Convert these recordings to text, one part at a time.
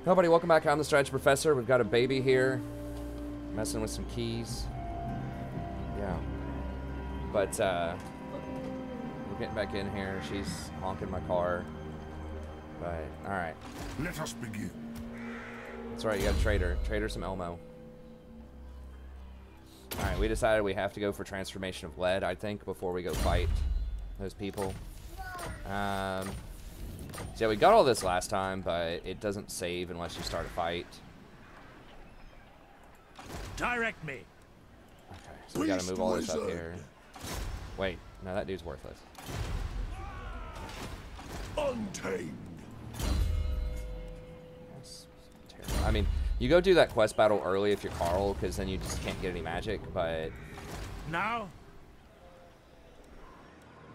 Hello, buddy. Welcome back. I'm the Strategy Professor. We've got a baby here, messing with some keys. Yeah. But, we're getting back in here. She's honking my car. But, alright. Let us begin. That's right, you gotta trade her. Trade her some Elmo. Alright, we decided we have to go for transformation of lead, I think, before we go fight those people. So yeah, we got all this last time, but it doesn't save unless you start a fight. Direct me. Okay, so we gotta move all this up here. Wait, no, that dude's worthless. Untamed. That's terrible. I mean, you go do that quest battle early if you're Carl, because then you just can't get any magic, but Now?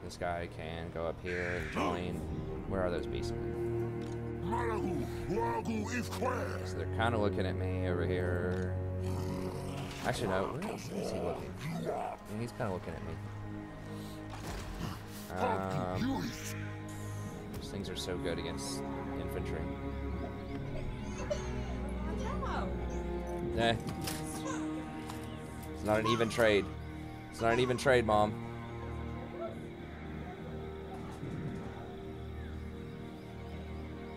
this guy can go up here and join. Where are those beastmen? So they're kind of looking at me over here. Actually, no. Where is he looking? Yeah, he's kind of looking at me. Those things are so good against infantry. Eh. It's not an even trade. It's not an even trade, Mom.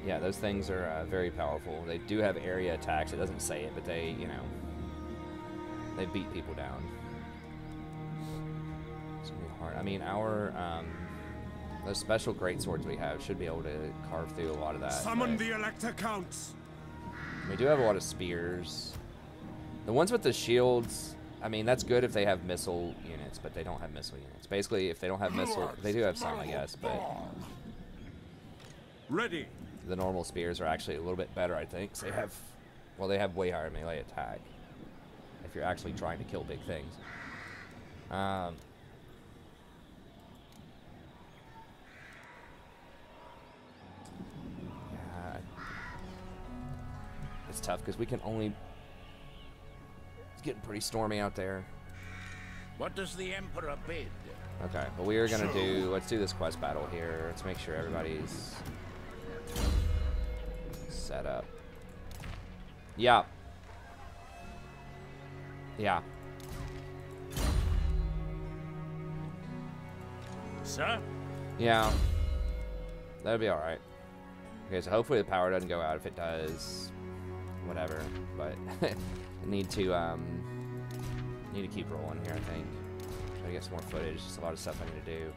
Yeah, those things are very powerful. They do have area attacks. It doesn't say it, but they, you know, they beat people down. It's gonna be hard. I mean, our those special greatswords we have should be able to carve through a lot of that. Summon the Elector Counts. We do have a lot of spears. The ones with the shields, I mean, that's good if they have missile units, but they don't have missile units. Basically, if they don't have missile, they do have some, I guess, but Ready. the normal spears are actually a little bit better, I think. 'Cause they have, well, they have way higher melee attack if you're actually trying to kill big things. Yeah, it's tough because we can only. It's getting pretty stormy out there. What does the Emperor bid? Okay, but we are gonna do. Let's do this quest battle here. Let's make sure everybody's set up. Yeah. Yeah. Sir? Yeah. That'd be alright. Okay, so hopefully the power doesn't go out. If it does, whatever. But I need to keep rolling here, I think. Try to get some more footage. Just a lot of stuff I need to do.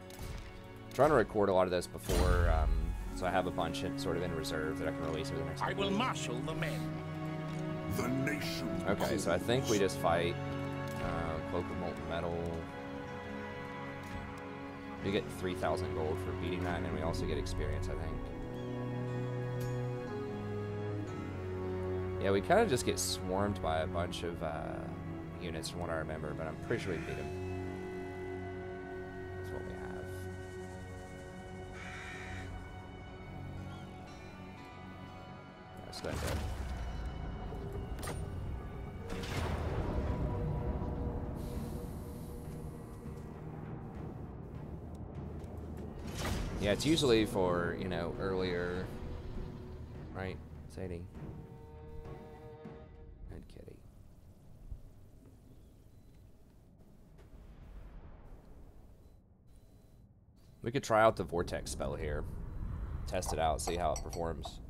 I'm trying to record a lot of this before, so I have a bunch sort of in reserve that I can release over the next I couple will weeks. marshal the men. The nation. Okay, so I think we just fight Cloak of Molten Metal. We get 3,000 gold for beating that, and then we also get experience, I think. Yeah, we kind of just get swarmed by a bunch of units from what I remember, but I'm pretty sure we beat them. That's what we have. Yeah, let's go ahead and do it. Yeah, it's usually for, you know, earlier, right, Sadie? Good kitty. We could try out the Vortex spell here. Test it out, see how it performs.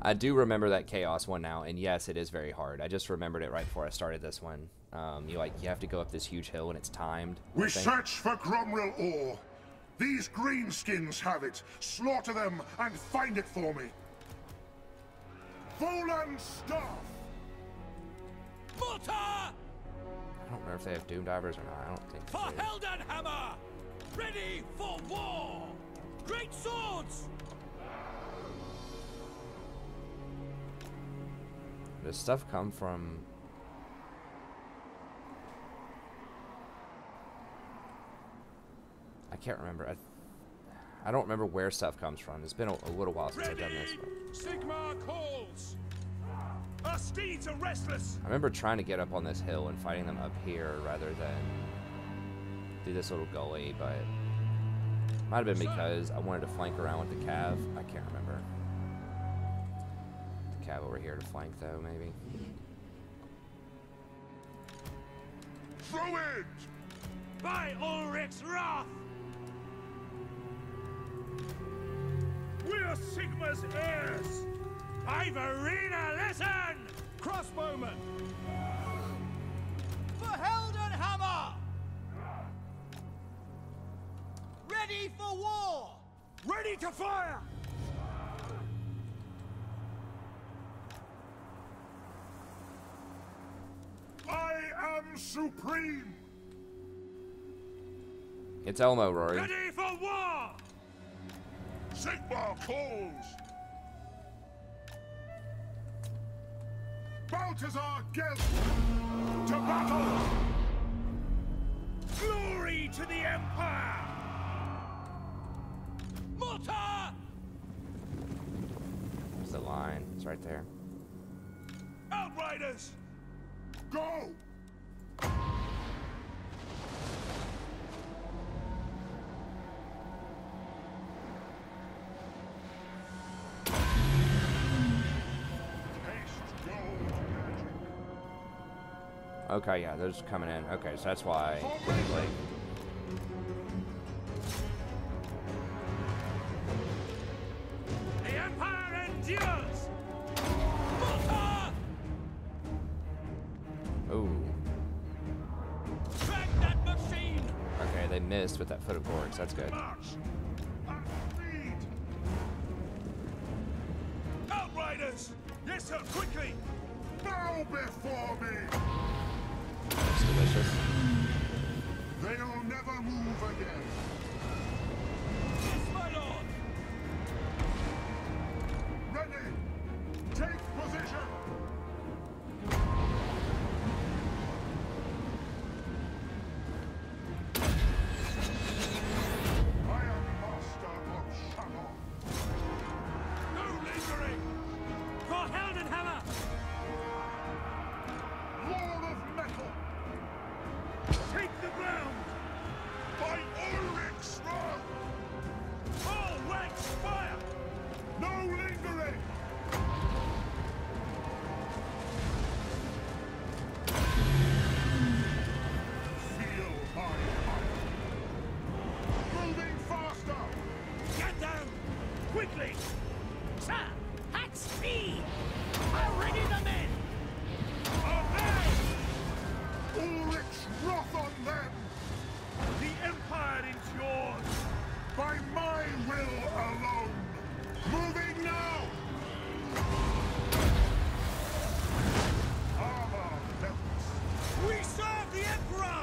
I do remember that Chaos one now, and yes, it is very hard. I just remembered it right before I started this one. You have to go up this huge hill, and it's timed. We search for Gromrel ore. These greenskins have it. Slaughter them and find it for me. Volan staff. Mortar! I don't remember if they have Doom Divers or not. I don't think For they do. Heldenhammer! Ready for war! Great swords! Does stuff come from... I can't remember. I don't remember where stuff comes from. It's been a little while since I've done this. But Sigmar calls! Our steeds are restless! I remember trying to get up on this hill and fighting them up here rather than through this little gully, but Might have been because I wanted to flank around with the cav. I can't remember. The cav over here to flank though, maybe. Throw it! By Ulrich's wrath! We're Sigma's heirs! Ivarina, listen! Crossbowman! For Heldenhammer! Ready for war! Ready to fire! I am supreme! It's Elmo, Rory. Ready for war! Sigmar calls! Balthasar Gelt! To battle! Glory to the Empire! Mortar! There's the line. It's right there. Outriders! Go! Okay, yeah, they're just coming in. Okay, so that's why. Like, The Empire endures! Mortar! ooh. Track that machine! Okay, they missed with that foot of corks. That's good. March! At speed! Outriders! Yes, sir, quickly! Bow before me! That's delicious. They'll never move again. Yes, my lord! Ready! Take position! I am master of Shalom. No lingering! For Heldenhammer! Lord of metal! Take the ground! By Ulrich's wrath! All ranks fire! No lingering! Feel my heart! Moving faster! Get down! Quickly! Sir, at speed! I'll ready the men! Obey! Ulrich's wrath on them! The Empire endures! By my will alone! Moving now! Armor melts! We serve the Emperor!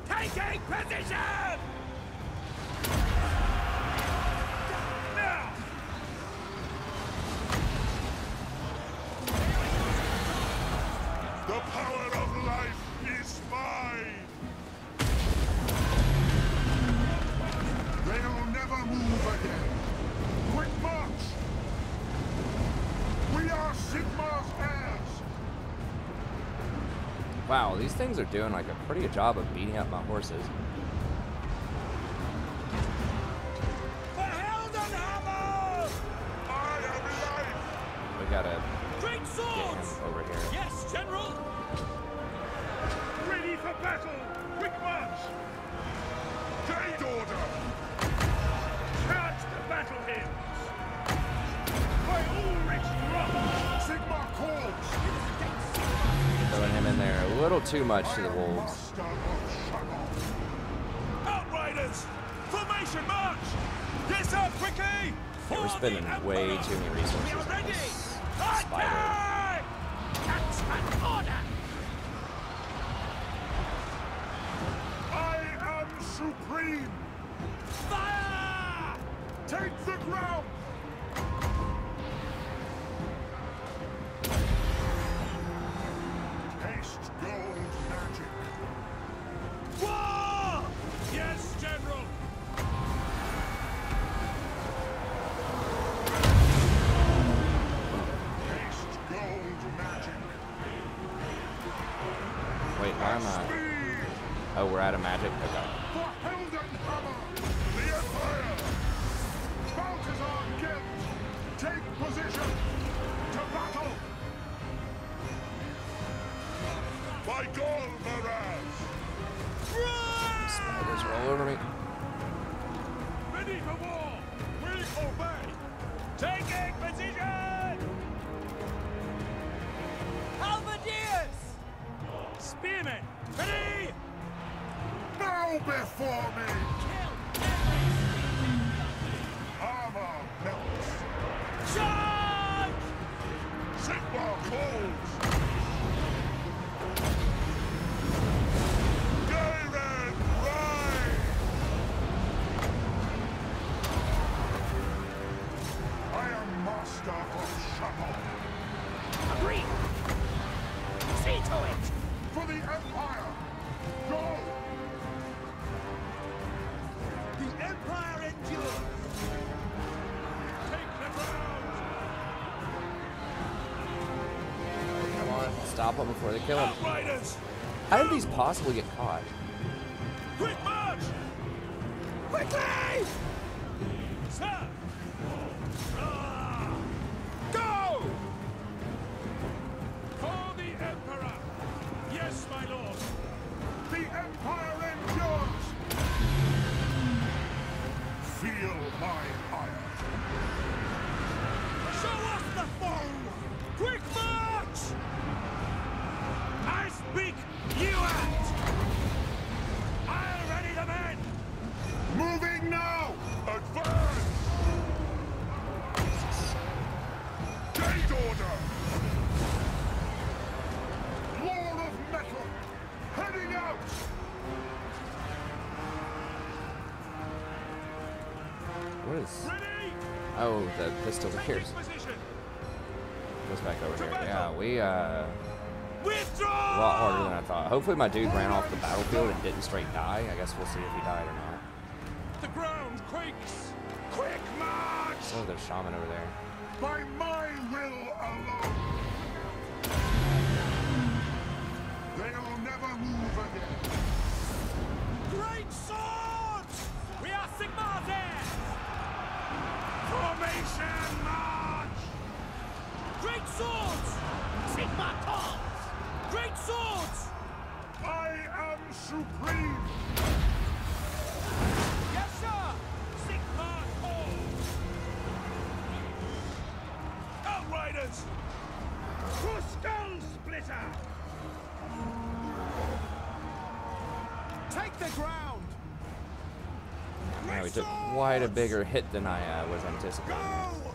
Taking position! Now! The power of life is mine! They'll never move again! Quick march! We are Sigmar's heirs! Wow, these things are doing like a pretty good job of beating up my horses. For Heldenhammer! I am life! We gotta Great get swords! him over here. Yes, General! Ready for battle! Quick march! Gate order! Charge the battle hymns! By Ulrich's wrath! Sigmar calls! Throwing him in there a little too much to the I am wolves. master of Shalom! Outriders! Formation march! Yes, sir, quickly! Yeah, we're spending way too many resources We are on ready! this spider. Attack! Catch and order! I am supreme! Fire! Take the ground! Taste gold magic! War! Yes, General! Taste gold magic! Wait, why am I? Speed! Oh, we're out of magic? Okay. For Heldenhammer! The Empire! war! We obey! Taking position! Halberdiers! Spearmen, ready! Bow before me! Kill every Armor melts. charge! Sigmar calls. Garen rise! I am master of Shamon. Agreed! See to it! For the Empire! Go! The Empire endures! Take the ground! Come on, stop them before they kill him. Outriders! How did these possibly get caught? Quick march! Quickly! Sir! Go! For the Emperor! Yes, my lord! The Empire endures! Feel my ire. Show us the foe! Quick march! I speak, you act! I'll ready the men! Moving now! Advance! Gate order! Lord of Metal! Heading out! What is... Ready! Oh, the pistol here. Taking position! Goes back over here. Yeah, we, Withdraw! a lot harder than I thought. Hopefully my dude ran off the battlefield and didn't straight die. I guess we'll see if he died or not. The ground quakes! Quick march! Oh, there's shaman over there. By my will alone! They'll never move again! Great swords! We are Sigmar's heirs! Formation march! Great swords! Sigmar calls! Great swords! I am supreme! Yes, sir! Sigmar calls! Outriders! To skull splitter! Take the ground! Yeah, we took quite a bigger hit than I was anticipating. Go!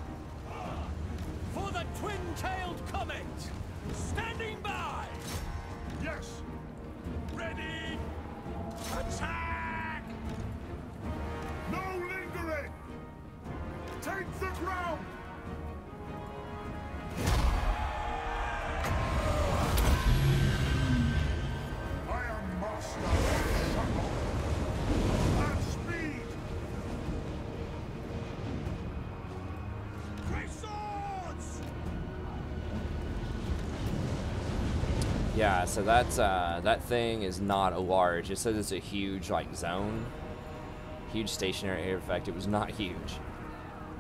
For the twin-tailed comet! Standing by! Yes! Ready! Attack! No lingering! Take the ground! I am master of Shamon. At speed! Great swords! Yeah, so that's that thing is not a large. It says it's a huge like zone, huge stationary area of effect. It was not huge.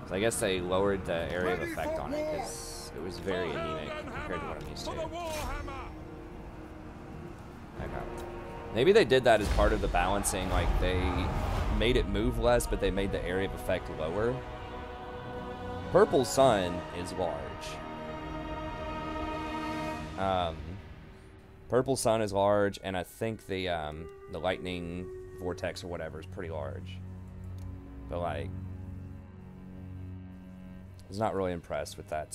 So I guess they lowered the area of effect on it because it was very anemic compared to what I'm used to. For the Warhammer! Okay. Maybe they did that as part of the balancing. Like they made it move less, but they made the area of effect lower. Purple Sun is large. Purple Sun is large, and I think the lightning vortex or whatever is pretty large. But like, I was not really impressed with that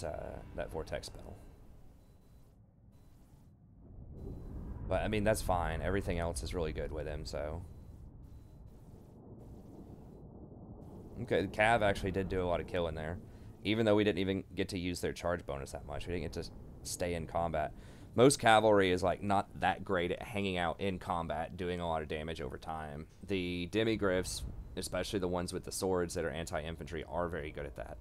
that vortex spell. But I mean, that's fine. Everything else is really good with him, so. Okay, the Cav actually did do a lot of killing there. Even though we didn't even get to use their charge bonus that much. We didn't get to stay in combat. Most cavalry is like not that great at hanging out in combat, doing a lot of damage over time. The demigryphs, especially the ones with the swords that are anti-infantry, are very good at that.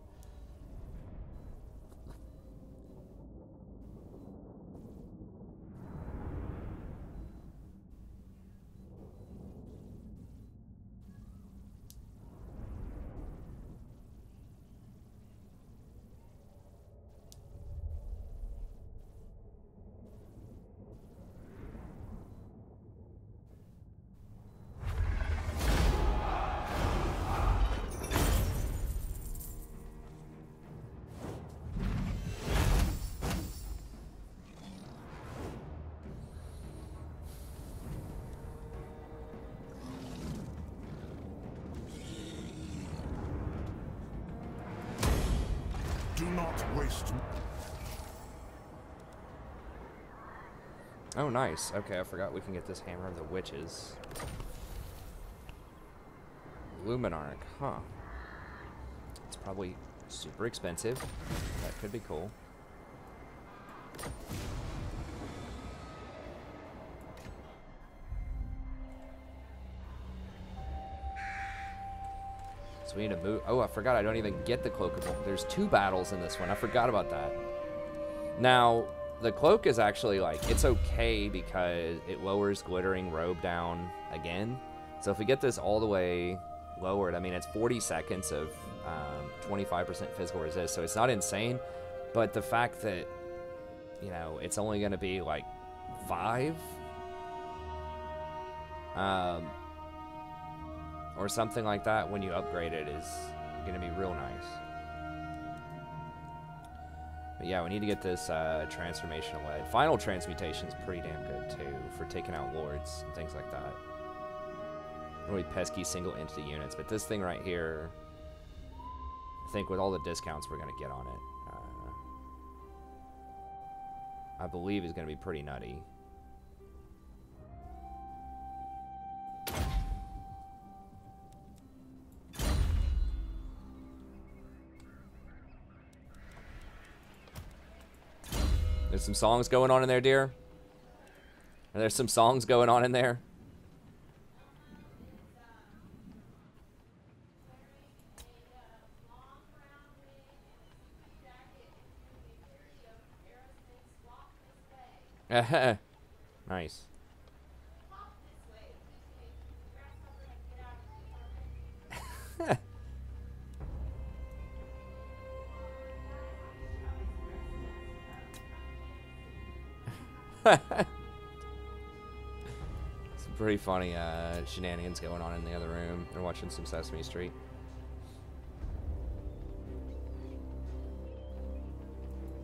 not waste. Oh, nice. Okay, I forgot we can get this Hammer of the Witches. Luminarch, huh. It's probably super expensive. That could be cool. So we need to move. Oh, I forgot I don't even get the Cloak of Bolt. There's 2 battles in this one. I forgot about that. Now, the cloak is actually, like, it's okay because it lowers Glittering Robe down again. So if we get this all the way lowered, I mean, it's 40 seconds of 25% physical resist, so it's not insane. But the fact that, you know, it's only going to be, like, 5? Or something like that when you upgrade it is going to be real nice. But yeah, we need to get this transformation away. Final transmutation is pretty damn good too for taking out lords and things like that. Really pesky single entity units, but this thing right here, I think with all the discounts we're gonna get on it, I believe is gonna be pretty nutty. There's some songs going on in there, dear. There's some songs going on in there. Nice. Some pretty funny shenanigans going on in the other room. They're watching some Sesame Street.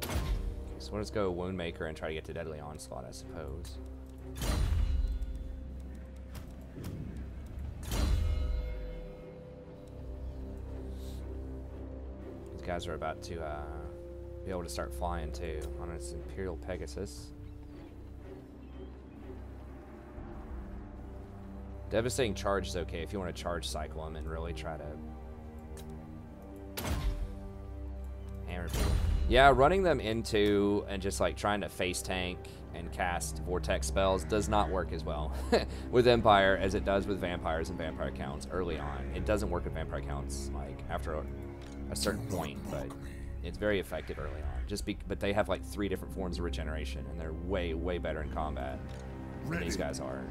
Okay, so let's go Woundmaker and try to get to Deadly Onslaught, I suppose. These guys are about to be able to start flying too on its Imperial Pegasus. Devastating Charge is okay if you want to charge cycle them and really try to hammer people. Yeah, running them into and just like trying to face tank and cast vortex spells does not work as well with Empire as it does with vampires and vampire counts early on. It doesn't work with vampire counts like after a certain point, but it's very effective early on. But they have like 3 different forms of regeneration and they're way better in combat than these guys are.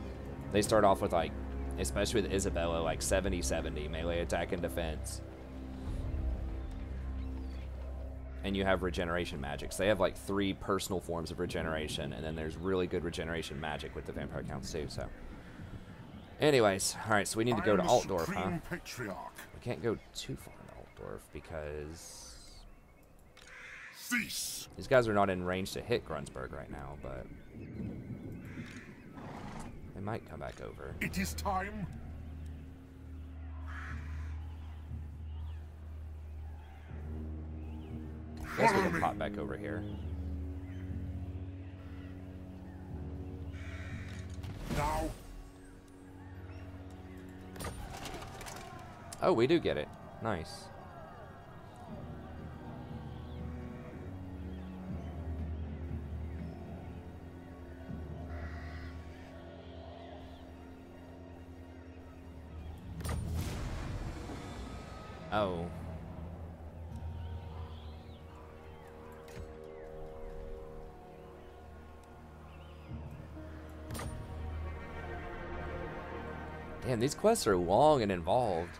They start off with like, especially with Isabella, like 70-70 melee attack and defense. And you have regeneration magics. They have like 3 personal forms of regeneration, and then there's really good regeneration magic with the vampire counts too, so. Anyways, alright, so we need to go to Altdorf, huh? We can't go too far in Altdorf because these guys are not in range to hit Grunsburg right now, but they might come back over. It is time. I guess we can pop back over here. Now. Oh, we do get it. Nice. Oh. Damn, these quests are long and involved.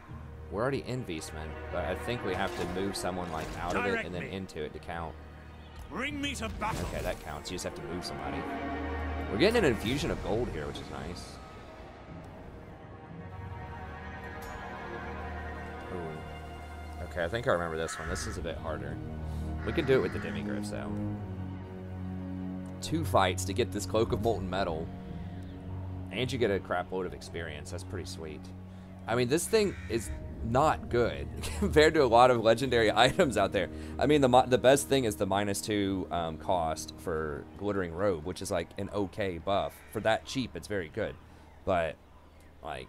We're already in Beastman, but I think we have to move someone like out of it and then into it to count. Bring me to battle. Okay, that counts. You just have to move somebody. We're getting an infusion of gold here, which is nice. Ooh. Okay, I think I remember this one. This is a bit harder. We can do it with the Demigryphs, though. 2 fights to get this Cloak of Molten Metal. And you get a crap load of experience. That's pretty sweet. I mean, this thing is not good compared to a lot of legendary items out there. I mean, the best thing is the -2 cost for Glittering Robe, which is like an okay buff. For that cheap, it's very good. But, like,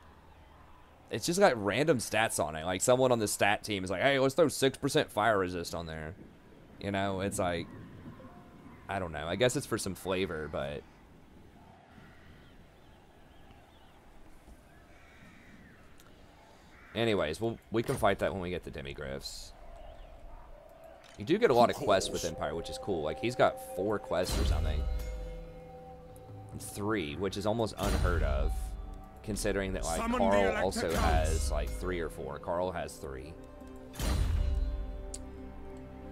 it's just got random stats on it. Like, someone on the stat team is like, hey, let's throw 6% fire resist on there. You know, it's like, I don't know. I guess it's for some flavor, but... Anyways, we can fight that when we get the Demigryphs. You do get a lot of quests with Empire, which is cool. Like, he's got 4 quests or something. 3, which is almost unheard of, considering that, like, Carl also has, like, 3 or 4. Carl has 3.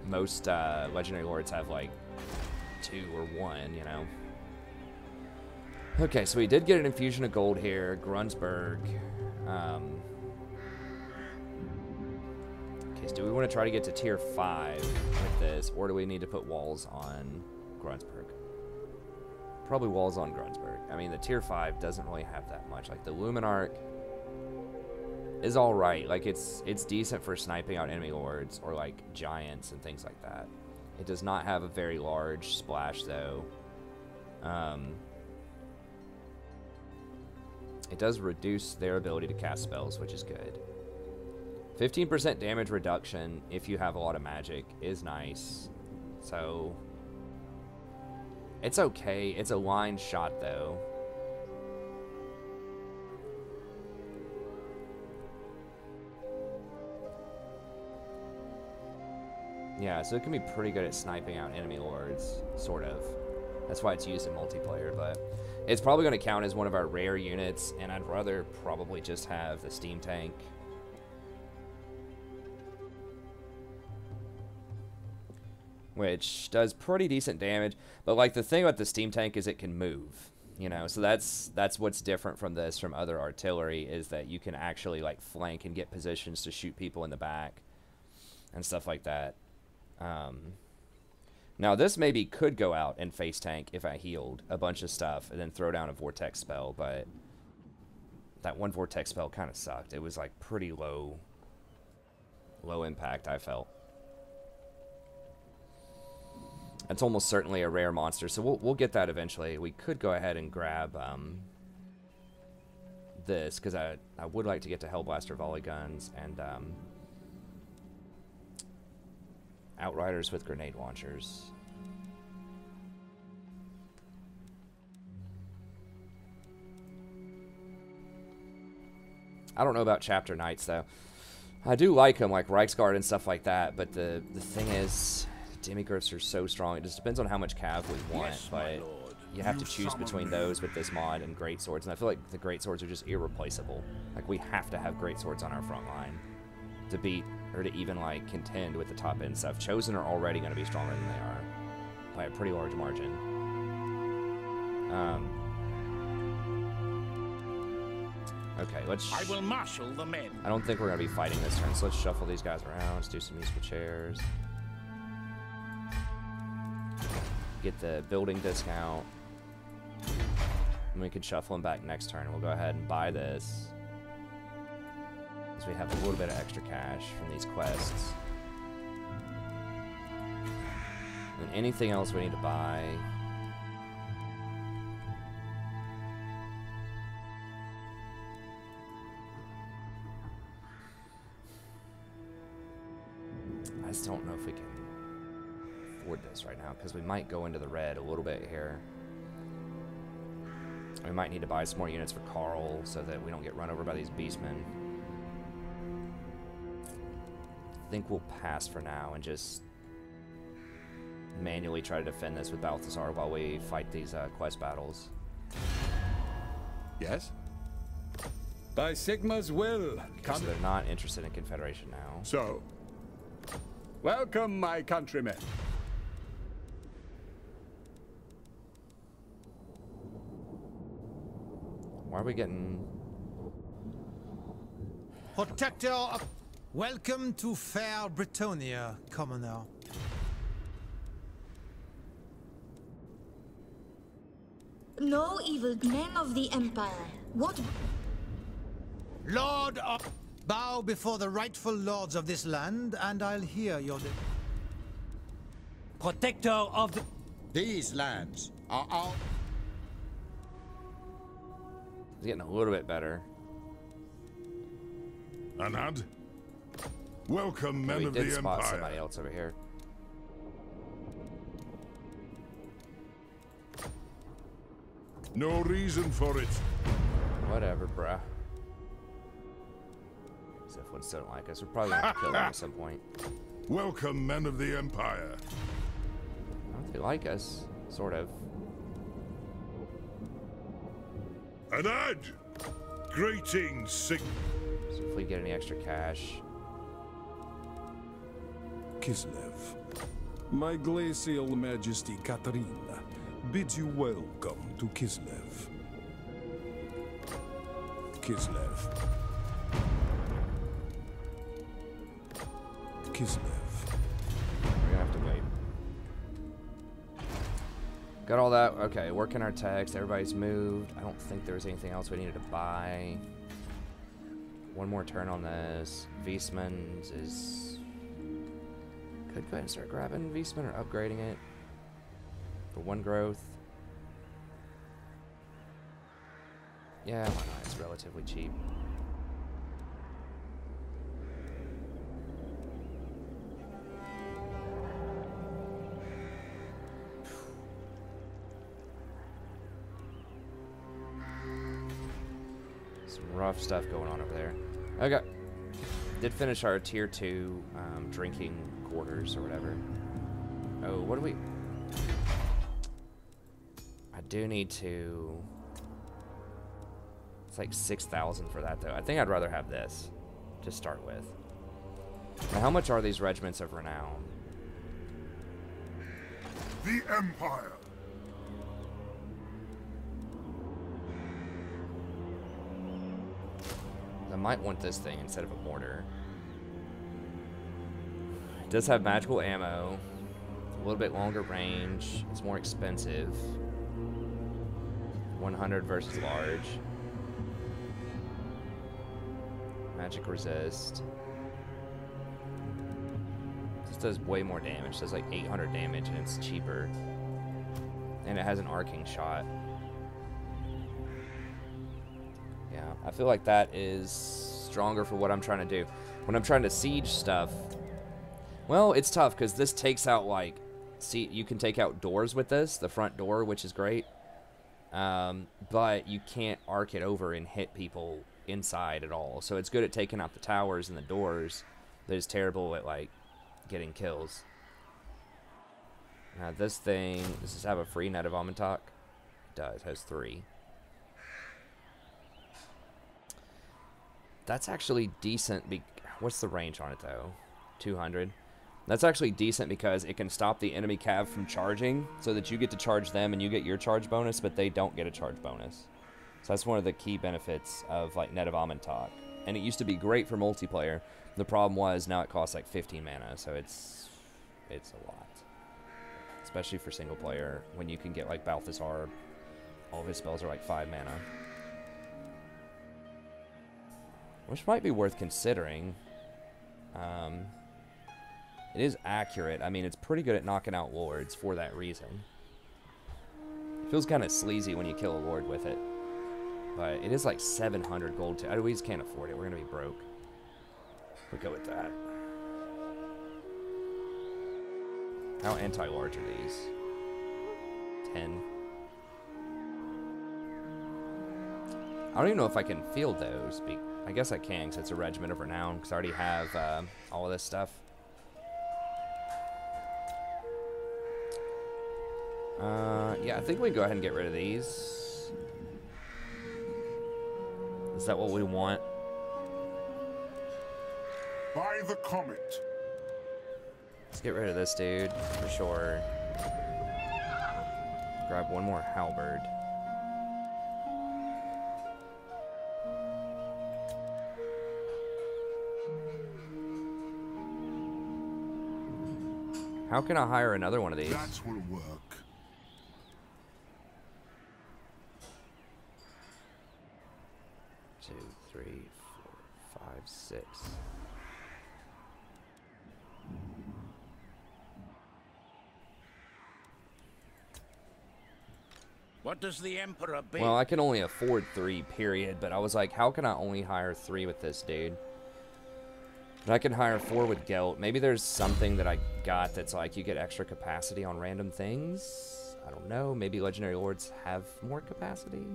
Most Legendary Lords have, like, 2 or 1, you know? Okay, so we did get an infusion of gold here. Grunsburg. Okay, so do we want to try to get to tier 5 with this, or do we need to put walls on Grunsburg? Probably walls on Grunsburg. I mean, the tier 5 doesn't really have that much. Like, the Luminarch is alright. Like, it's decent for sniping out enemy lords, or, like, giants and things like that. It does not have a very large splash, though. It does reduce their ability to cast spells, which is good. 15% damage reduction if you have a lot of magic is nice. So, it's okay. It's a line shot, though. Yeah, so it can be pretty good at sniping out enemy lords, sort of. That's why it's used in multiplayer, but it's probably going to count as one of our rare units, and I'd rather probably just have the steam tank. Which does pretty decent damage, but like the thing about the steam tank is it can move, you know, so that's what's different from this from other artillery, is that you can actually like flank and get positions to shoot people in the back and stuff like that. Now this maybe could go out and face tank if I healed a bunch of stuff and then throw down a vortex spell, but that one vortex spell kind of sucked. It was like pretty low impact, I felt. It's almost certainly a rare monster, so we'll get that eventually. We could go ahead and grab this, because I would like to get to Hellblaster volley guns and Outriders with grenade launchers. I don't know about Chapter Knights, though. I do like them, like Reichsguard and stuff like that, but the thing is... Demigryphs are so strong. It just depends on how much cav we want, yes, but you have to choose between those with this mod and great swords, and I feel like the great swords are just irreplaceable. Like, we have to have great swords on our front line to beat, or to even, like, contend with the top end stuff. Chosen are already going to be stronger than they are by a pretty large margin. Okay, let's... I will marshal the men. I don't think we're going to be fighting this turn, so let's shuffle these guys around. Let's do some musical chairs. Get the building discount. And we could shuffle them back next turn. We'll go ahead and buy this, because we have a little bit of extra cash from these quests. And anything else we need to buy. I just don't know if we can afford this right now, because we might go into the red a little bit here. We might need to buy some more units for Carl so that we don't get run over by these beastmen. I think we'll pass for now and just manually try to defend this with Balthasar while we fight these quest battles. Yes? By Sigma's will. So they're not interested in Confederation now. So, welcome, my countrymen. Why are we getting... Protector of... Welcome to fair Britonia, commoner. No evil men of the Empire. What... Lord of... Bow before the rightful lords of this land, and I'll hear your... Protector of the... These lands are our... It's getting a little bit better. Anad? Welcome, men We of did the spot Empire. somebody else over here. No reason for it. Whatever, bruh. Except when still don't like us. We're probably gonna have to kill them at some point. Welcome, men of the Empire. I don't think they like us. Sort of. Anad! Greetings, Sig... So if we get any extra cash. Kislev, my glacial majesty Katarina bids you welcome to Kislev. Kislev. Kislev. We're gonna have to wait. Got all that. Okay, working our text. Everybody's moved. I don't think there was anything else we needed to buy. One more turn on this. Wiesman's is... Could go ahead and start grabbing Wiesman or upgrading it. For one growth. Yeah, why not? It's relatively cheap. Some rough stuff going on over there. Okay. Did finish our tier 2 drinking quarters or whatever. Oh, what do we... I do need to... It's like 6,000 for that, though. I think I'd rather have this to start with. Now, how much are these regiments of renown? The Empire. I might want this thing instead of a mortar. It does have magical ammo. A little bit longer range. It's more expensive. 100 versus large. Magic resist. This does way more damage. It does like 800 damage and it's cheaper. And it has an arcing shot. Yeah, I feel like that is stronger for what I'm trying to do. When I'm trying to siege stuff, well, it's tough because this takes out, like, see, you can take out doors with this, the front door, which is great. But you can't arc it over and hit people inside at all. So it's good at taking out the towers and the doors, but it's terrible at, like, getting kills. Now this thing, does this have a free net of Amantak? It does, it has 3. That's actually decent. What's the range on it, though? 200. That's actually decent because it can stop the enemy cav from charging so that you get to charge them and you get your charge bonus, but they don't get a charge bonus. So that's one of the key benefits of, like, Net of Amantak. And it used to be great for multiplayer. The problem was now it costs like 15 mana, so it's a lot. Especially for single player when you can get, like, Balthasar. All of his spells are like 5 mana. Which might be worth considering. It is accurate. I mean, it's pretty good at knocking out lords for that reason. It feels kind of sleazy when you kill a lord with it. But it is like 700 gold. We just can't afford it. We're going to be broke. We'll go with that. How anti-large are these? 10. I don't even know if I can field those. I guess I can because it's a regiment of renown because I already have all of this stuff. Yeah, I think we can go ahead and get rid of these. Is that what we want? By the comet. Let's get rid of this dude for sure. Grab one more halberd. How can I hire another one of these? That will work. 2, 3, 4, 5, 6. What does the Emperor bid? Well, I can only afford 3, period. But I was like, how can I only hire 3 with this dude? But I can hire 4 with Gelt. Maybe there's something that I got that's like you get extra capacity on random things. I don't know. Maybe Legendary Lords have more capacity.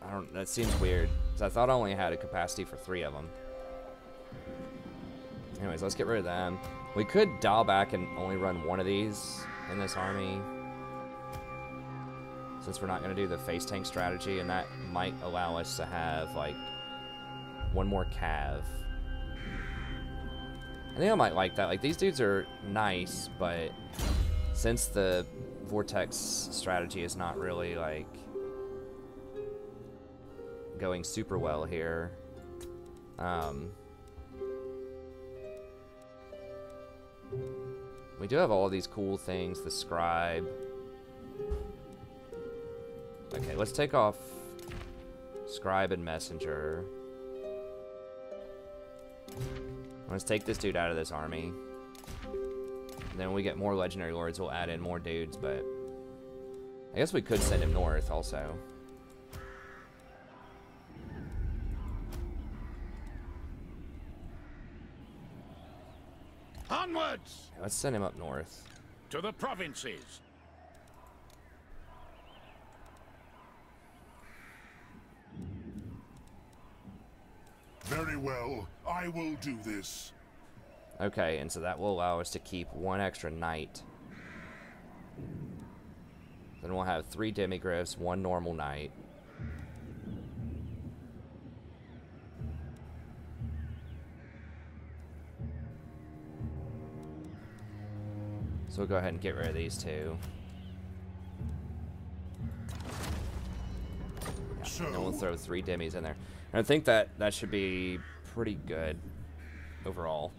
I don't. That seems weird. Because I thought I only had a capacity for 3 of them. Anyways, let's get rid of them. We could dial back and only run 1 of these in this army, since we're not going to do the face tank strategy, and that might allow us to have, like, 1 more cav. I think I might like that. Like, these dudes are nice, but since the Vortex strategy is not really, like, going super well here, we do have all these cool things, the scribe. Okay, let's take off scribe and messenger. Let's take this dude out of this army. And then when we get more legendary lords, we'll add in more dudes, but I guess we could send him north also. Onwards! Let's send him up north. To the provinces. Very well, I will do this. Okay, and so that will allow us to keep 1 extra knight. Then we'll have 3 demigriffs, 1 normal knight. So we'll go ahead and get rid of these 2. Yeah, and then we'll throw 3 demis in there. And I think that should be pretty good overall.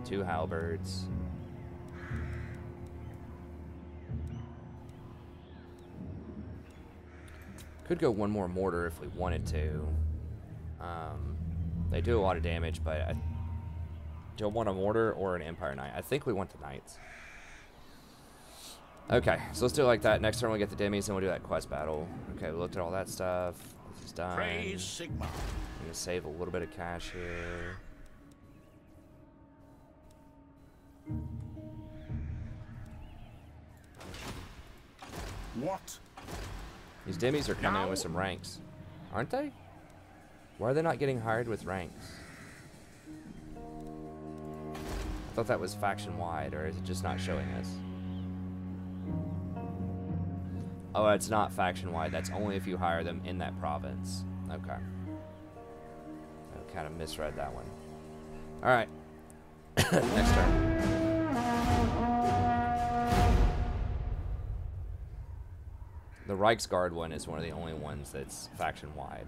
2 halberds. Could go 1 more mortar if we wanted to. They do a lot of damage, but I don't want a mortar or an Empire Knight. I think we want the Knights. Okay, so let's do it like that. Next turn we'll get the demis and we'll do that quest battle. Okay, we looked at all that stuff. This is done. Praise Sigma. I'm gonna save a little bit of cash here. What? These demis are coming in with some ranks, aren't they? Why are they not getting hired with ranks? I thought that was faction-wide, or is it just not showing us? Oh, it's not faction-wide. That's only if you hire them in that province. Okay. I kind of misread that one. All right. Next turn. The Reichsguard one is one of the only ones that's faction-wide.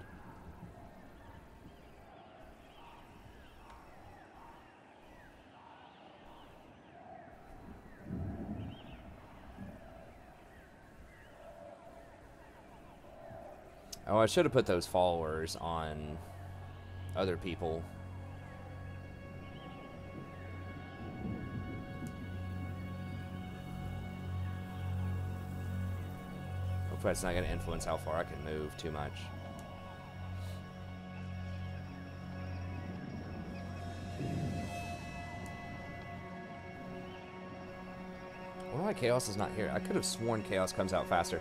Oh, I should have put those followers on other people. Hopefully that's not going to influence how far I can move too much. I wonder why Chaos is not here. I could have sworn Chaos comes out faster.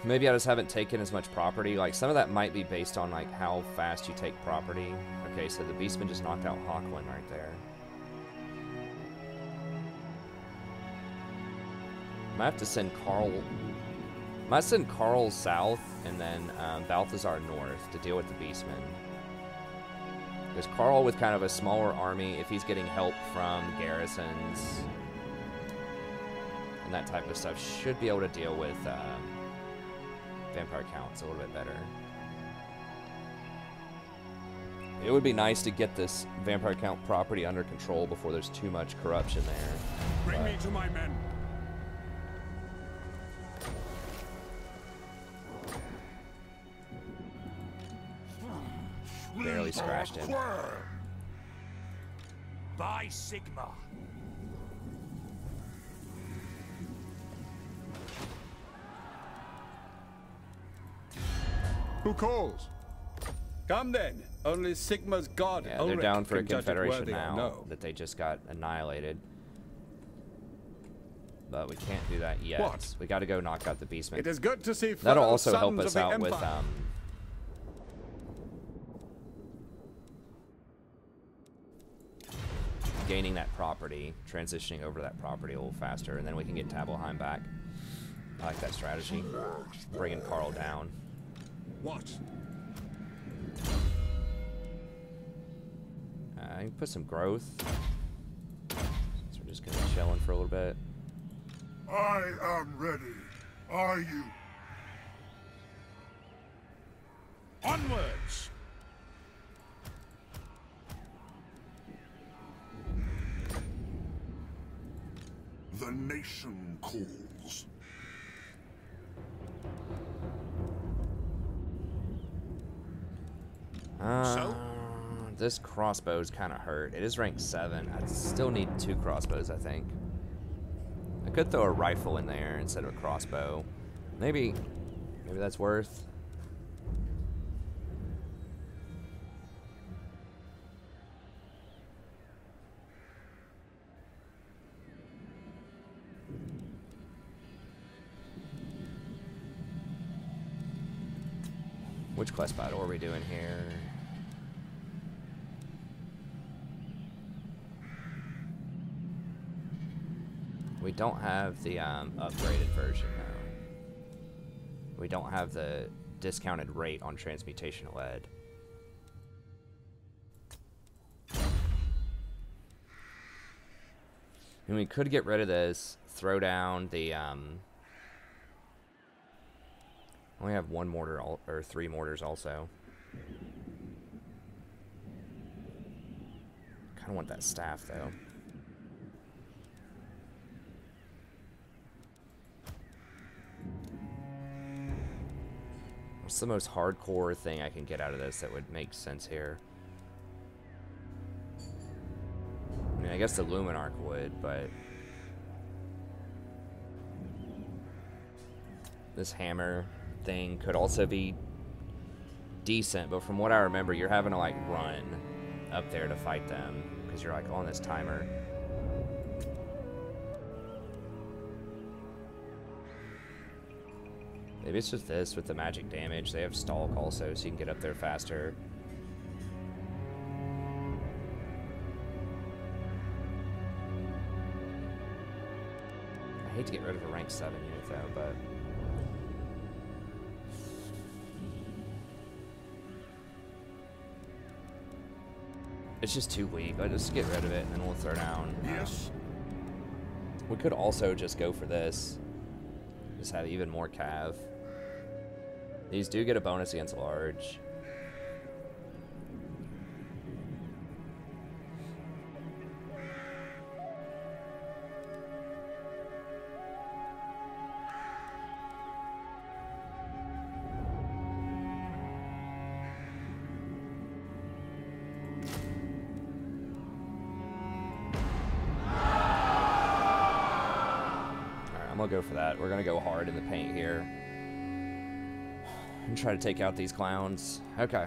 Maybe I just haven't taken as much property. Like, some of that might be based on, like, how fast you take property. Okay, so the Beastman just knocked out Hawkwind right there. I might have to send Carl... I might send Carl south and then Balthasar north to deal with the Beastman. Because Carl, with kind of a smaller army, if he's getting help from garrisons and that type of stuff, should be able to deal with... vampire counts a little bit better. It would be nice to get this vampire count property under control before there's too much corruption there. Bring me to my men. barely scratched him. By Sigma. Who calls? Come then. Only Sigma's god. Yeah, they're Ulrich down for a can judge it confederation worthy or now no. that they just got annihilated. But we can't do that yet. What? We got to go knock out the beastmen. It is good to see That'll fellow also help sons us of the out with Empire. gaining that property, transitioning over that property a little faster, and then we can get Tabelheim back. I like that strategy. Bringing Karl down. What? I can put some growth. So we're just gonna be chilling for a little bit. I am ready. Are you? Onwards! The nation calls. This crossbow's kind of hurt. It is ranked 7. I still need 2 crossbows, I think. I could throw a rifle in there instead of a crossbow. Maybe that's worth. Which quest battle are we doing here? We don't have the upgraded version now. We don't have the discounted rate on transmutation lead. And we could get rid of this, throw down the only have 1 mortar or 3 mortars also. Kind of want that staff though. What's the most hardcore thing I can get out of this that would make sense here? I mean, I guess the Luminarch would, but this hammer thing could also be decent, but from what I remember, you're having to like run up there to fight them because you're like on this timer. Maybe it's just this with the magic damage. They have stalk also, so you can get up there faster. I hate to get rid of a rank 7 unit though, but it's just too weak. I'll just get rid of it and then we'll throw down. Yes. We could also just go for this. Just have even more cav. These do get a bonus against large. I'm gonna go for that. We're gonna go hard in the paint here and try to take out these clowns. Okay.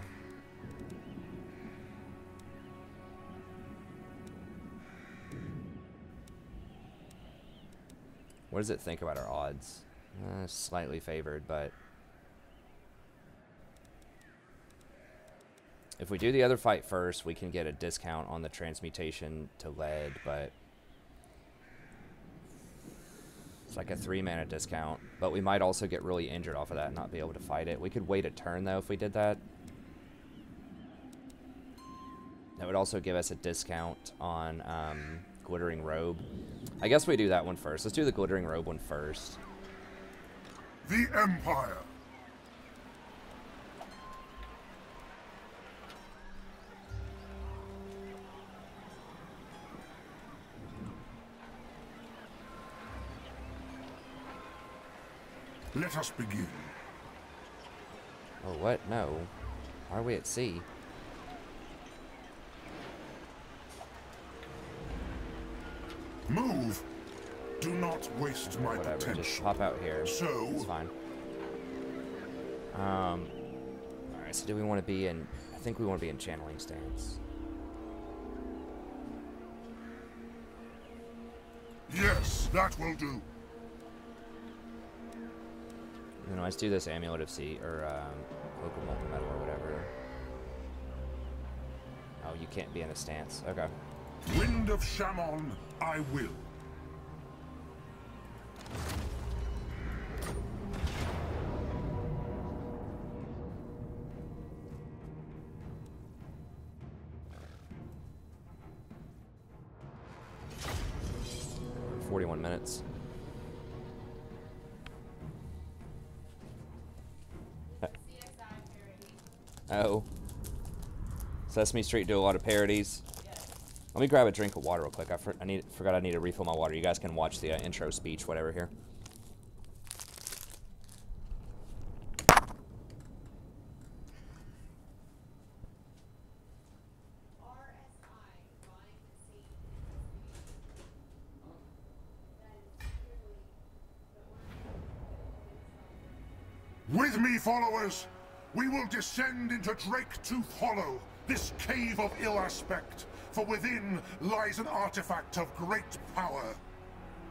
What does it think about our odds? Slightly favored, but if we do the other fight first, we can get a discount on the transmutation to lead, but it's like a 3-mana discount, but we might also get really injured off of that and not be able to fight it. We could wait a turn, though, if we did that. That would also give us a discount on Glittering Robe. I guess we do that one first. Let's do the Glittering Robe one first. The Empire. Let us begin. Oh, what? No. Why are we at sea? Move. Do not waste my Whatever, potential. just pop out here. So It's fine. Alright, so do we want to be in... I think we want to be in channeling stance. yes, that will do. You know, let's do this Amulet of Sea, or Cloak of Molten Metal, or whatever. Oh, you can't be in a stance. Okay. Wind of Shaman, I will. We're 41 minutes. Oh. Sesame Street do a lot of parodies. Let me grab a drink of water real quick. I forgot I need to refill my water. You guys can watch the intro speech, whatever here. With me, followers, we will descend into Drake-Tooth Hollow, this cave of ill aspect, for within lies an artifact of great power.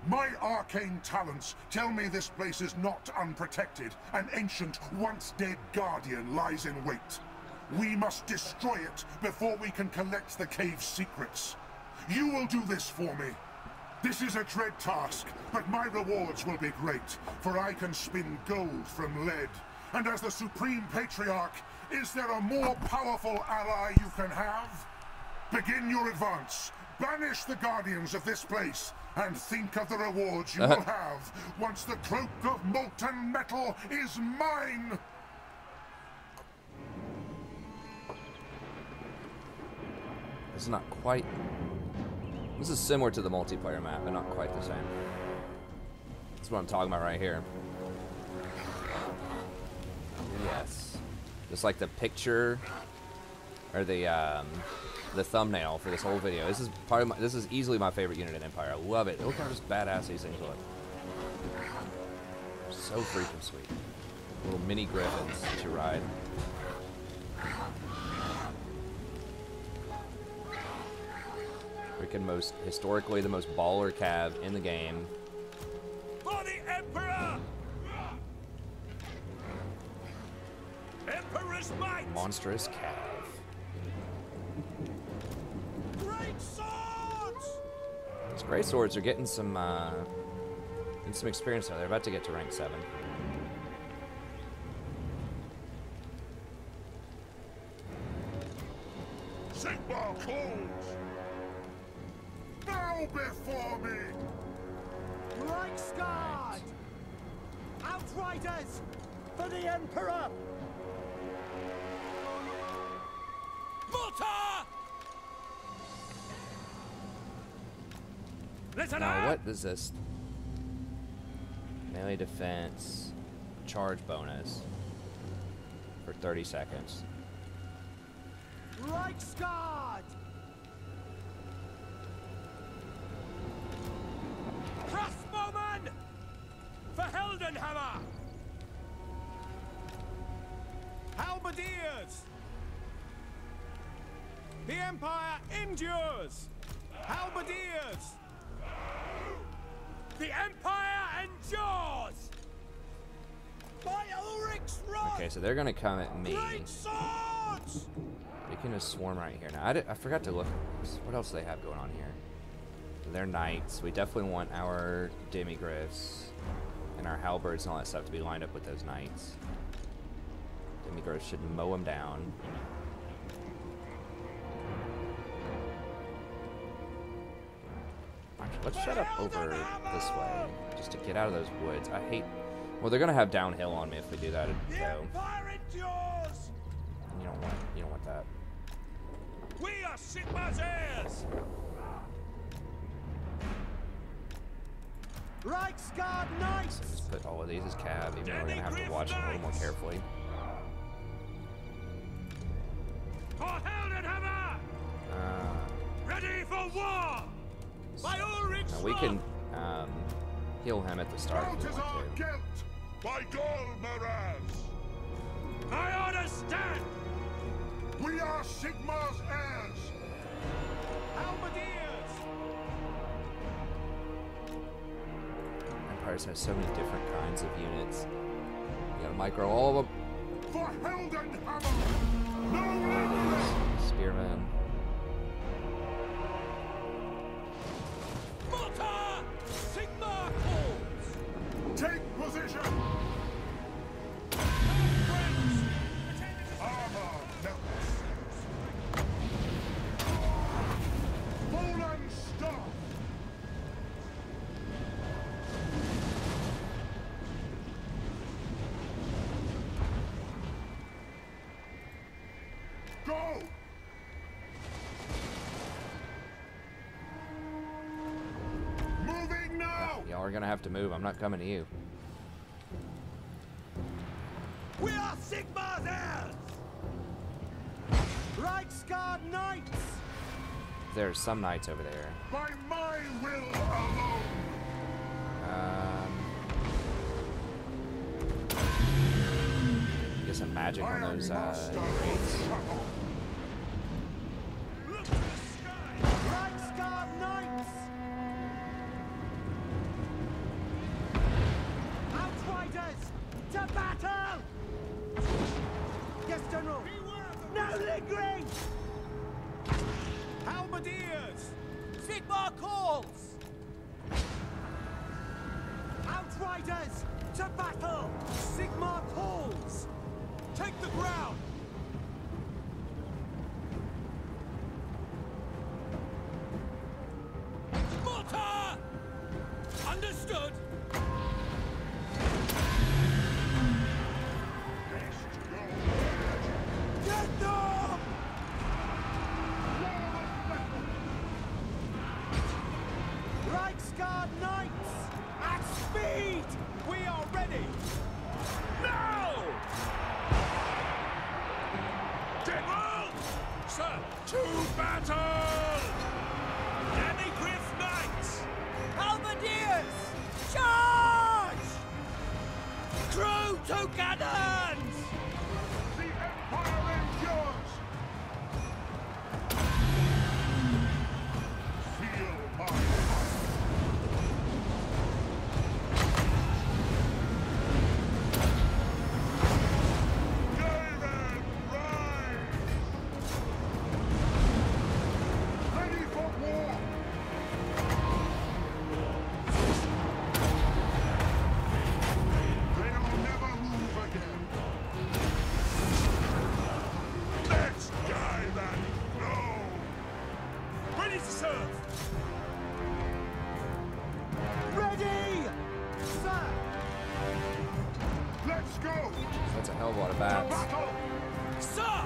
My arcane talents tell me this place is not unprotected. An ancient, once-dead guardian lies in wait. We must destroy it before we can collect the cave's secrets. You will do this for me. This is a dread task, but my rewards will be great, for I can spin gold from lead. And as the Supreme Patriarch, is there a more powerful ally you can have? Begin your advance. Banish the guardians of this place, and think of the rewards you will have once the Cloak of Molten Metal is mine! This is not quite... This is similar to the multiplayer map, but not quite the same. That's what I'm talking about right here. Yes. Just like the picture, or the thumbnail for this whole video. This is part of this is easily my favorite unit in Empire. I love it. Look how just badass these things look. So freaking sweet. Little mini griffins to ride. Freaking historically the most baller cav in the game. For the Emperor! Emperor's might! Monstrous cav. Great swords! These gray swords are getting some experience now. They're about to get to rank 7. Sigmar calls! Bow before me! Reichsguard! Outriders! For the Emperor! Mortar! Listen Now, up! what is this? Melee defense, charge bonus for 30 seconds. Reichsguard! Crossbowman! For Heldenhammer! Halberdiers! The Empire endures! Halberdiers! The Empire endures! By Ulrich's rod! Okay, so they're gonna come at me. Great swords! We can just swarm right here. Now, I forgot to look. What else do they have going on here? They're knights. We definitely want our demigriffs and our halberds and all that stuff to be lined up with those knights. Demigriffs should mow them down. Actually, let's shut up over this way, just to get out of those woods. I hate... Well, they're gonna have downhill on me if we do that, The though. Empire endures! You don't want that. We are Sigmar's heirs! Reichsguard Knights! Just put all of these as cav, even though we're gonna have to watch them a little more carefully. For Heldenhammer! Ready for war! By Ulrich's And we can heal him at the start if we Balthasar want to. Gelt, by Gol Maraz. My orders stand! We are Sigmar's heirs. Halberdiers! Empires has so many different kinds of units. You gotta micro all of them. For Heldenhammer. No There it longer. is. Spearman. Mutter! Sigmar calls! Take position. Armor melts. Fallen star. Go. Moving now. Y'all are gonna have to move. I'm not coming to you. We are Sigmar's heirs! Reichsguard Knights! There's some knights over there. By my will alone. Get some magic I on am those master rates. of travel. Look to the sky! Reichsguard Knights! Outriders! To battle! Yes, General! No lingering! Halberdiers! Sigmar calls! Outriders! To battle! Sigmar calls! Take the ground! Mortar! Understood! Get them! Reichsguard Knights! At speed! We are ready! Now! General! Sir, to battle! Demi-Griff Knights! Halberdiers! Charge! Crew to cannons! The Empire endures. Feel my heart. David, rise! Ready for war! They'll never move again. Let's guy that blow! Ready to serve! Ready! Sir! Let's go! That's a hell of a lot of To bats. battle! Sir!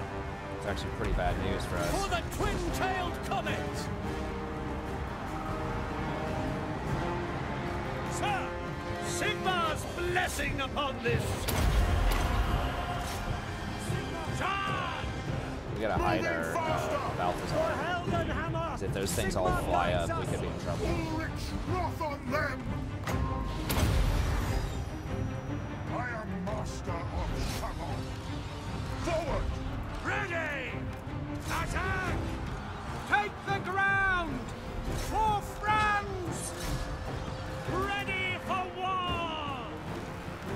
It's actually pretty bad news for For us. the twin-tailed comet! Sir! Sigmar's blessing upon this! Charge! We gotta hide our For Balthasar. Heldenhammer! 'Cause if those things all fly up, we could be in trouble. Ulrich's wrath on them! I am master of Shamon. Forward! Ready! Attack! Take the ground! For France! Ready for war!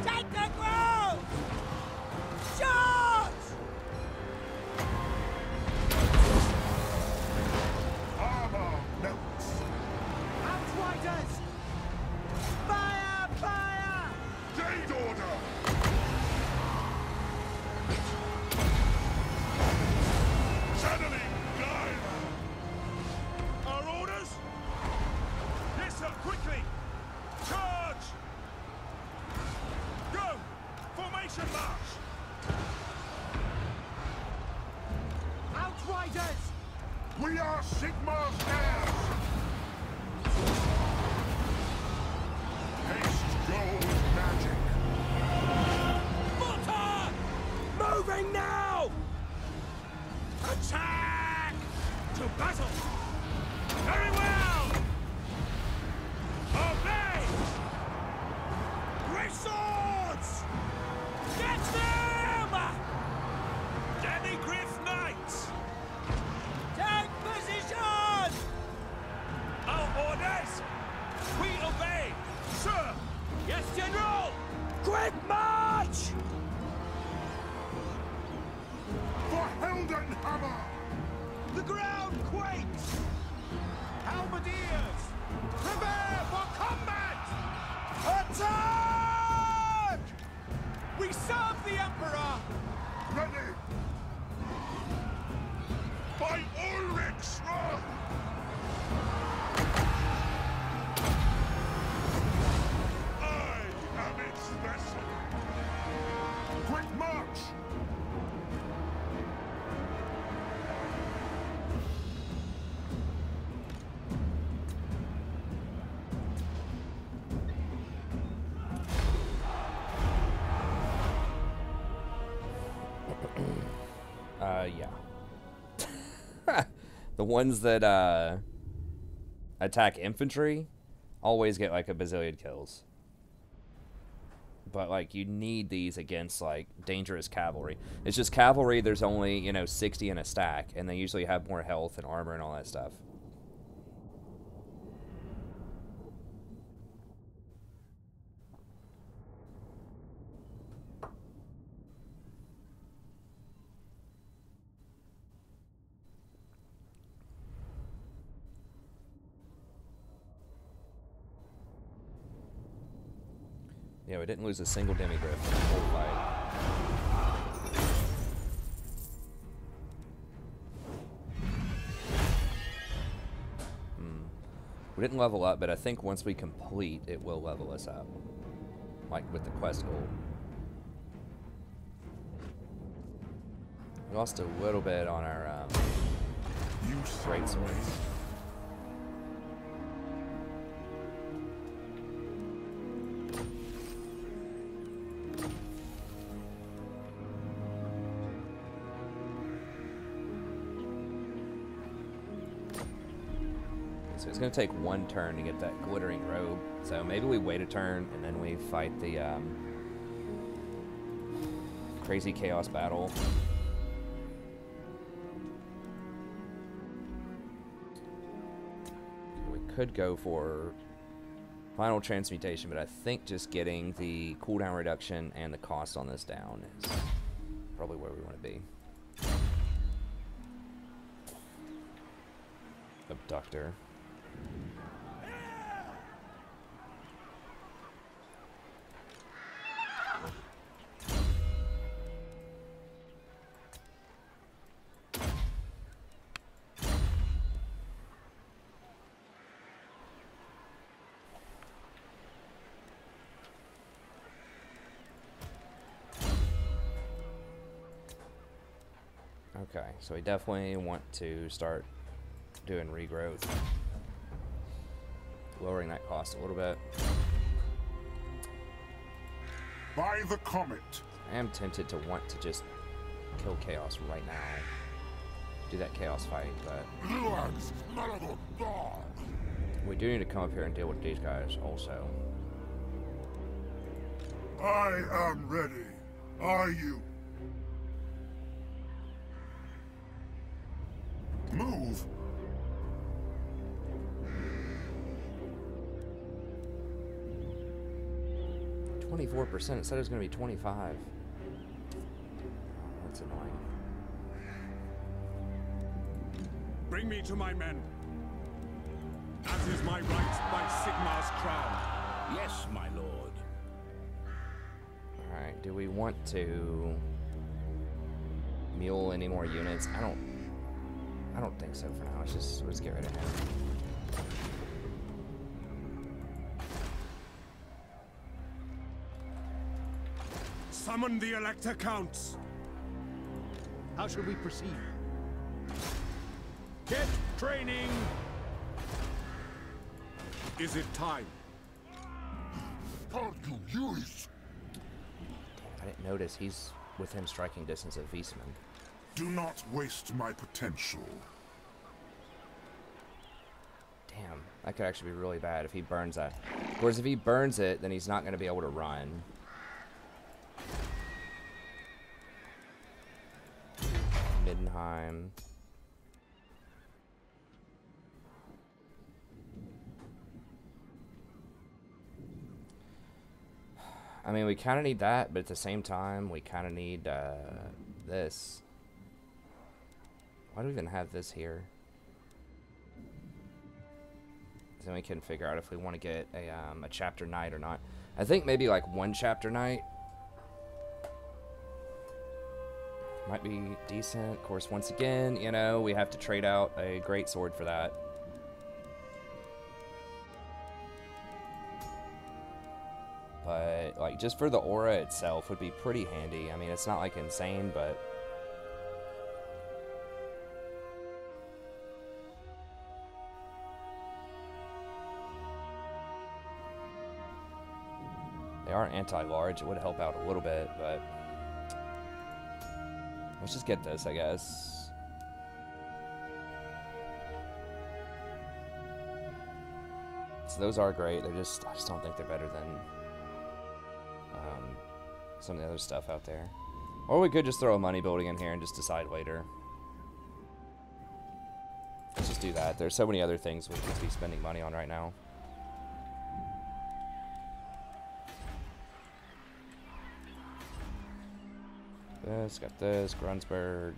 Take the ground! Charge! Armor melts. Outriders! Fire! Fire! Date order! Channeling guide! Our orders? Yes, sir, quickly! Charge! Go! Formation march! Outriders! We are Sigmar's heirs! Haste gold magic! Mortar! Moving now! Attack! To battle! Very well! Warhammer! The ground quakes! Halberdiers! Prepare for combat! Attack! We serve the Emperor! Ready! By Ulrich's wrath! I am its vessel! Quick march! Yeah. The ones that attack infantry always get like a bazillion kills. But like you need these against like dangerous cavalry. It's just cavalry, there's only, you know, 60 in a stack, and they usually have more health and armor and all that stuff. Yeah, we didn't lose a single demigriff in the whole fight. We didn't level up, but I think once we complete, it will level us up. Like with the quest goal. We lost a little bit on our great swords. So it's going to take one turn to get that glittering robe. So maybe we wait a turn and then we fight the crazy chaos battle. We could go for final transmutation, but I think just getting the cooldown reduction and the cost on this down is probably where we want to be. Abductor. Okay, so we definitely want to start doing regrowth. Lowering that cost a little bit. By the comet. I am tempted to want to just kill Chaos right now. Do that Chaos fight, but we do need to come up here and deal with these guys also. I am ready. Are you? Move. $24%. It said it was going to be 25. That's annoying. Bring me to my men. As is my right by Sigmar's crown. Yes, my lord. Alright, do we want to mule any more units? I don't think so for now. Let's get rid of him. Summon the Elector Counts. How should we proceed? Get training. Is it time? Can't you use? I didn't notice he's within striking distance of Wiesman. Do not waste my potential. Damn, that could actually be really bad if he burns that. Of course, if he burns it, then he's not going to be able to run. Middenheim. I mean, we kind of need that, but at the same time, we kind of need this. Why do we even have this here? Then we can figure out if we want to get a chapter night or not. I think maybe like 1 chapter night might be decent. Of course, once again, you know, we have to trade out a great sword for that. But like just for the aura itself would be pretty handy. I mean, it's not like insane, but they are anti-large. It would help out a little bit, but let's just get this, I guess. So those are great. They're just, I just don't think they're better than some of the other stuff out there. Or we could just throw a money building in here and just decide later. Let's just do that. There's so many other things we could be spending money on right now. This, got this, Grunsberg.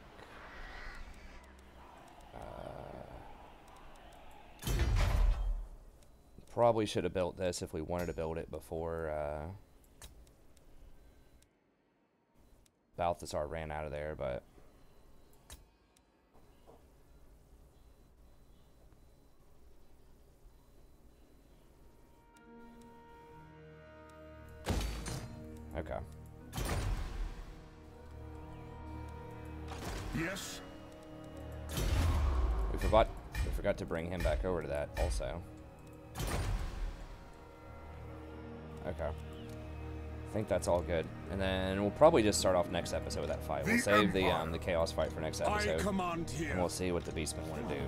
Probably should have built this if we wanted to build it before Balthasar ran out of there, but okay. Yes. We forgot to bring him back over to that also. Okay. I think that's all good. And then we'll probably just start off next episode with that fight. We'll save the chaos fight for next episode. And we'll see what the beastmen want to do.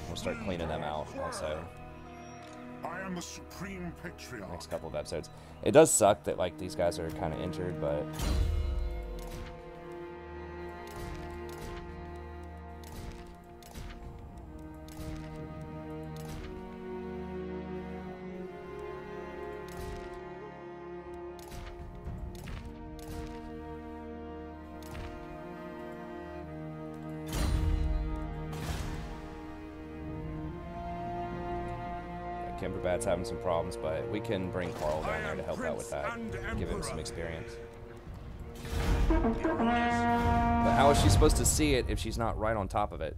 We'll start cleaning them out also. I am the supreme patriarch. Next couple of episodes. It does suck that like these guys are kind of injured, but Kimberbat's having some problems, but we can bring Carl down there to help out with that. Give him some experience. But how is she supposed to see it if she's not right on top of it?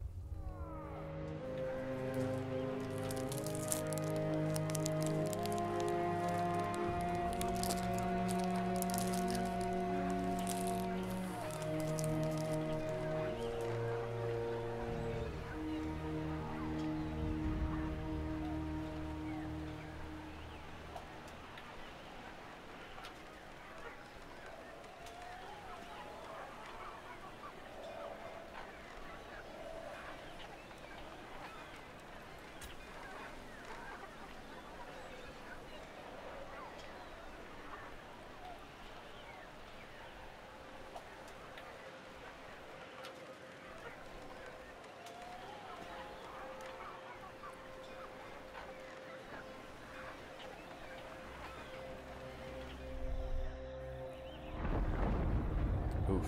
Oof.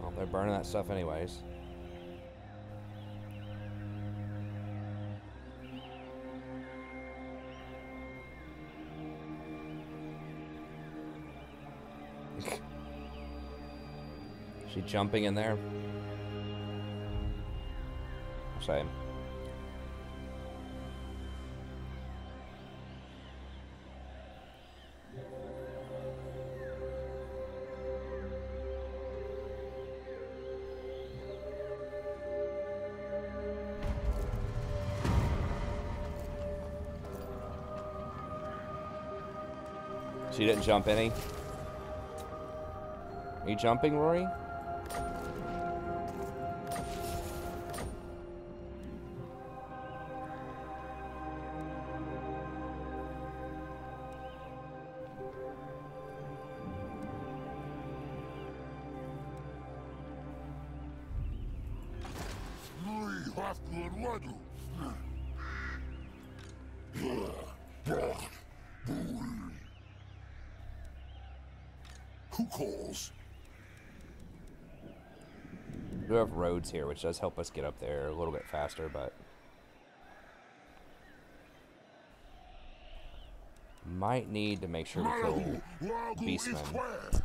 Well, they're burning that stuff anyways. Is she jumping in there? Same. She didn't jump any. Are you jumping, Rory? Who calls? We do have roads here, which does help us get up there a little bit faster, but might need to make sure we kill Beastmen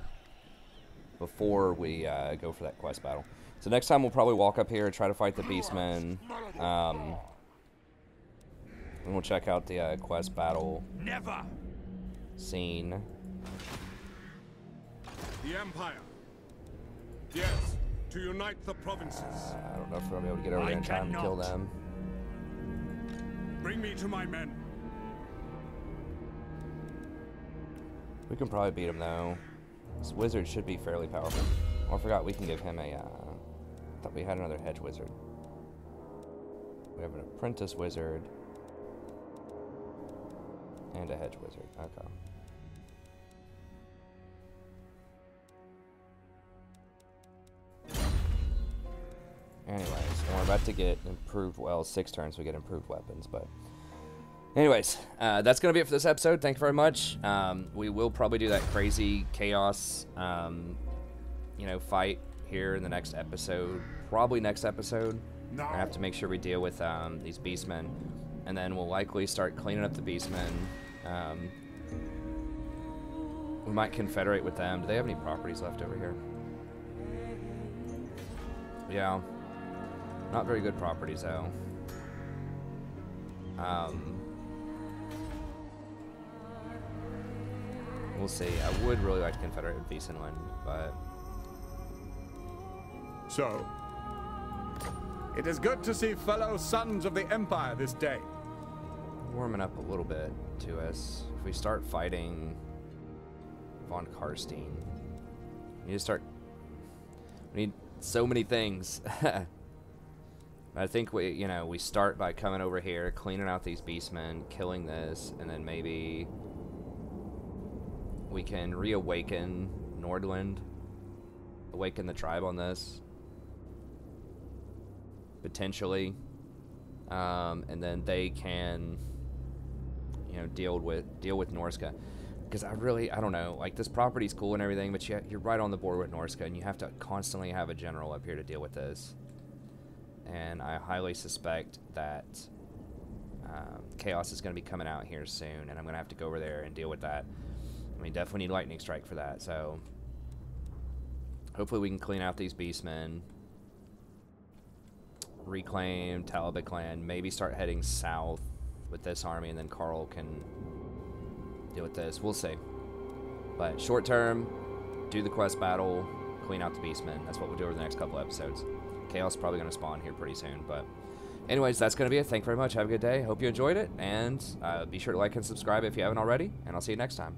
before we go for that quest battle. So next time we'll probably walk up here and try to fight the Beastmen. And we'll check out the quest battle scene. The Empire. Yes, to unite the provinces. I don't know if we're gonna be able to get over there in time to kill them. Bring me to my men. We can probably beat him though. This wizard should be fairly powerful. Oh, I forgot we can give him a. I thought we had another hedge wizard. We have an apprentice wizard and a hedge wizard. Okay. Anyways, and we're about to get improved. Well, 6 turns we get improved weapons, but. Anyways, that's going to be it for this episode. Thank you very much. We will probably do that crazy chaos, you know, fight here in the next episode. Probably next episode. I have to make sure we deal with these beastmen. And then we'll likely start cleaning up the beastmen. We might confederate with them. Do they have any properties left over here? Yeah. Not very good properties, though. We'll see. I would really like to confederate with Beastland, but... So, it is good to see fellow sons of the Empire this day. Warming up a little bit to us. If we start fighting von Karstein, we need to start... We need so many things. I think we start by coming over here, cleaning out these beastmen, killing this, and then maybe we can reawaken Nordland, awaken the tribe on this, potentially, and then they can, deal with Norska. Because I don't know, like, this property's cool and everything, but you're right on the board with Norska, and you have to constantly have a general up here to deal with this. And I highly suspect that Chaos is going to be coming out here soon, and I'm going to have to go over there and deal with that. I mean, definitely need Lightning Strike for that, so hopefully we can clean out these beastmen, reclaim Talbot Land, maybe start heading south with this army, and then Carl can deal with this. We'll see. But short term, do the quest battle, clean out the beastmen. That's what we'll do over the next couple episodes. Chaos is probably going to spawn here pretty soon, but anyways, that's going to be it. Thank you very much. Have a good day. Hope you enjoyed it, and be sure to like and subscribe if you haven't already, and I'll see you next time.